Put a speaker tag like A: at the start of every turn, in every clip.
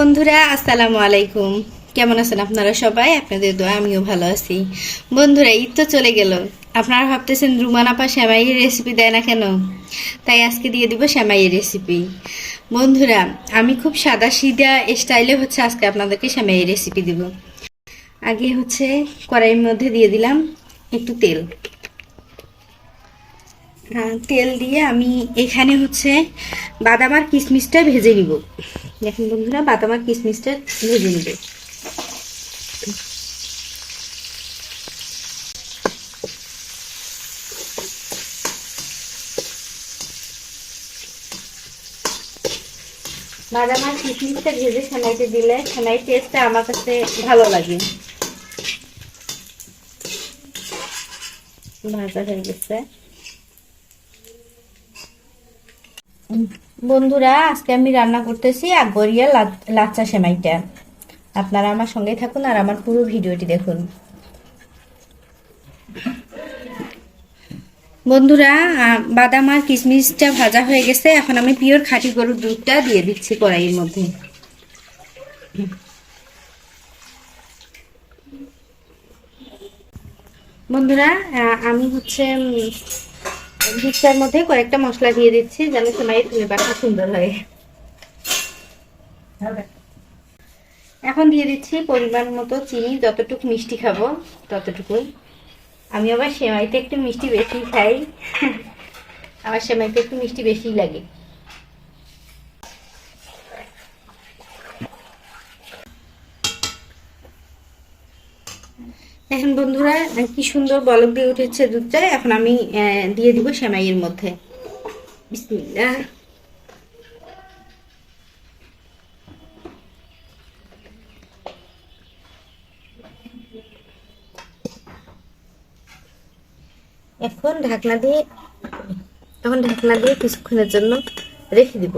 A: বন্ধুরা আসসালামু আলাইকুম। কেমন আছেন আপনারা সবাই? আপনাদের দোয়া আমিও ভালো আছি। বন্ধুরা ঈদ তো চলে গেল, আপনারা ভাবতেছেন রুমান আপা সেমাইয়ের রেসিপি দেয় না কেন? তাই আজকে দিয়ে দিব সেমাইয়ের রেসিপি। বন্ধুরা আমি খুব সাদা সিধা স্টাইলে আজকে আপনাদেরকে সেমাইয়ের রেসিপি দিব। আগে কড়াইয়ের মধ্যে দিয়ে দিলাম একটু তেল। তেল দিয়ে আমি এখানে বাদাম আর কিশমিশটা ভেজে নিব। দেখুন বন্ধুরা, বাদাম আর কিশমিশটা ভেজে নিব। বাদাম আর কিশমিশটা ভেজে সেমাইতে দিলে সেমাই টেস্টটা আমার কাছে ভালো লাগে। ভাজা হয়ে গেছে। বন্ধুরা আজকে আমি রান্না করতেছি আকবরিয়া লাচ্চা সেমাইটা। আপনারা আমার সঙ্গে থাকুন আর আমার পুরো ভিডিওটি দেখুন। বন্ধুরা বাদাম আর কিশমিশটা ভাজা হয়ে গেছে, এখন আমি পিওর খাঁটি গরুর দুধটা দিয়ে দিচ্ছি কড়াইয়ের মধ্যে। বন্ধুরা আমি দুধটার মধ্যে কয়েকটা মশলা দিয়ে দিচ্ছি যেন সেমাইয়ের ফ্লেভারটা সুন্দর হয়। এখন দিয়ে দিচ্ছি পরিমাণ মতো চিনি, যতটুকু মিষ্টি খাবো ততটুকুই। আমি আবার সেমাইতে একটু মিষ্টি বেশি খাই, আমার সেমাইতে একটু মিষ্টি বেশি লাগে। এখন বন্ধুরা কি সুন্দর বলক দিয়ে উঠেছে দুধটা। এখন আমি দিয়ে দিব সেমাইয়ের মধ্যে। বিসমিল্লাহ। এখন ঢাকনা দিয়ে কিছুক্ষণের জন্য রেখে দিব।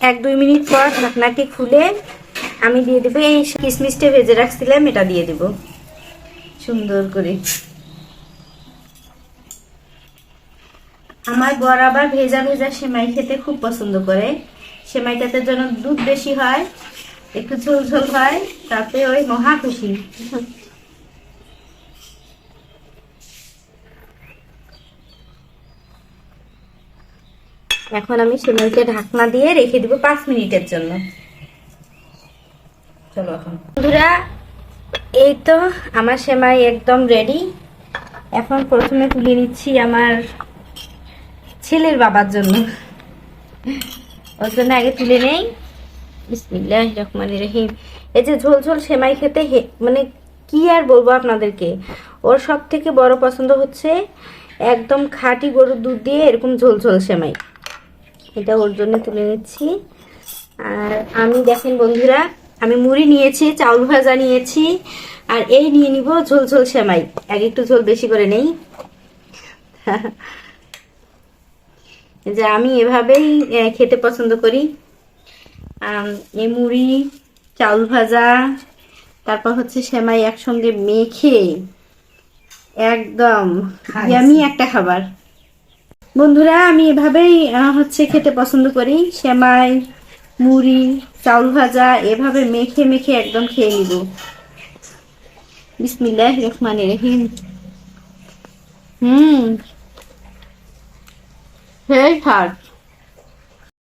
A: 1-2 মিনিট পর ঢাকনাটি খুলে আমি দিয়ে দেবো এই কিশমিশটা ভেজে রাখছিলাম, এটা দিয়ে দিব সুন্দর করে। আমার বর আবার ভেজা ভেজা সেমাই খেতে খুব পছন্দ করে। সেমাইটাতে যেন দুধ বেশি হয়, একটু ঝোল ঝোল হয়, তাতে ওই মহা খুশি। এখন আমি সেমাইকে ঢাকনা দিয়ে রেখে দিব 5 মিনিটের জন্য। চলো এখন বন্ধুরা, এই তো আমার সেমাই একদম রেডি। এখন প্রথমে তুলে নিচ্ছি আমার ছেলের বাবার জন্য, ওর জন্য আগে তুলে নেই। বিসমিল্লাহির রহমানির রহিম। এই যে ঝোল ঝোল সেমাই খেতে মানে কি আর বলবো আপনাদেরকে, ওর সব থেকে বড় পছন্দ একদম খাঁটি গরুর দুধ দিয়ে এরকম ঝোল ঝোল সেমাই। এটা ওর জন্য তুলে নিচ্ছি। আর আমি দেখেন বন্ধুরা, আমি মুড়ি নিয়েছি, চাউল ভাজা নিয়েছি, আর এই নিয়ে নিব ঝোল ঝোল সেমাই। আগে একটু ঝোল বেশি করে নেই। যে আমি এভাবেই খেতে পছন্দ করি। এই মুড়ি, চাউল ভাজা, তারপর সেমাই একসঙ্গে মেখে একদম ইয়ামি একটা খাবার। বন্ধুরা আমি এভাবেই খেতে পছন্দ করি। সেমাই, মুড়ি, চাউল ভাজা এভাবে মেখে মেখে একদম খেয়ে নিব। বিসমিল্লাহির রহমানির রহিম। হেই স্বাদ।